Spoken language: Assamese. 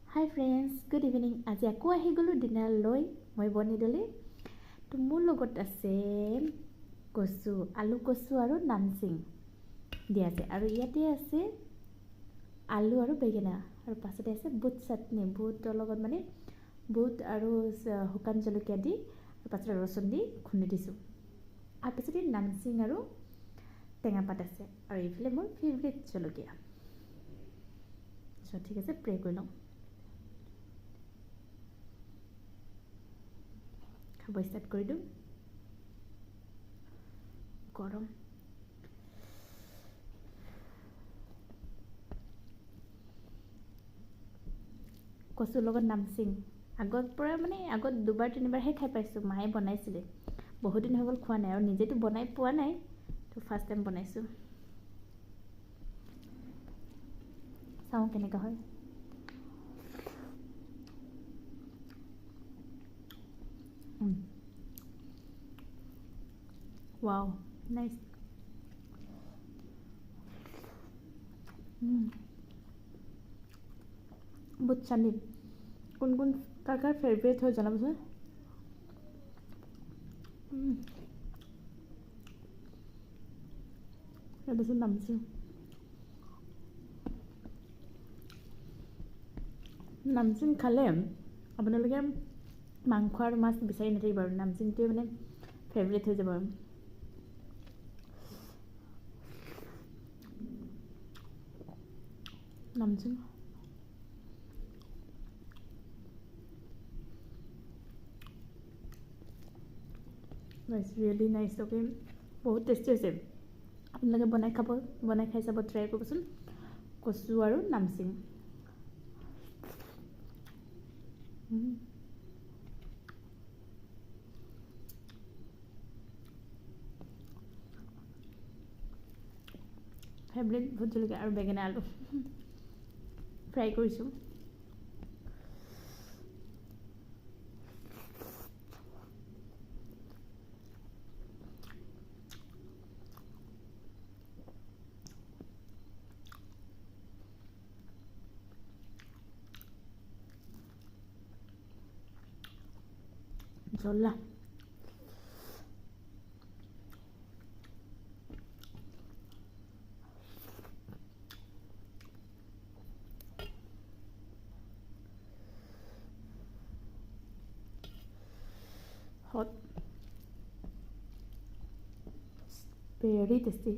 Hi friends, good evening. আজি আকৌ আহি গলো ডিনাৰ লৈ মই বনিদলে তো মোৰ লগত আছে kosu আলু kosu আৰু নামচিং দিয়া আছে আৰু ইয়াতে আছে আলু আৰু বেগেনা আৰু পাছতে আছে বুট চাটনি বুটৰ লগত মানে বুট আৰু শুকান জলকীয়া দি আৰু পাছতে ৰসুন দি খুন্দি দিছো আৰু পাছতে নামচিং আৰু টেঙা পাত আছে আৰু এইফালে মোৰ ফেভৰেট জলকীয়া ঠিক আছে প্ৰে কৰি লওঁ খাব ষ্টাৰ্ট কৰি দিওঁ গৰম কচুৰ লগত নামচিং আগৰ পৰা মানে আগত দুবাৰ তিনিবাৰহে খাই পাইছোঁ মায়ে বনাইছিলে বহুত দিন হৈ গ'ল খোৱা নাই আৰু নিজেতো বনাই পোৱা নাই তো ফাৰ্ষ্ট টাইম বনাইছোঁ চাওঁ কেনেকুৱা হয় Wow, nice. But Chandy, kun kakar favorite ho jana bose. Ada sih namsi. Namsin khalem. আপোনালোকে মাংস আৰু মাছ বিচাৰি নাথাকিব আৰু নামচিংটোৱে মানে ফেভৰেট হৈ যাব Namching It's really nice okay বহুত টেষ্টি হৈছে আপোনালোকে বনাই খাই চাব ট্ৰাই কৰিবচোন কচু আৰু নামচিং ফেভৰেট ভোট জলকীয়া আৰু বেঙেনা আলু ফ্ৰাই কৰিছোঁ জ্বলা hot very tasty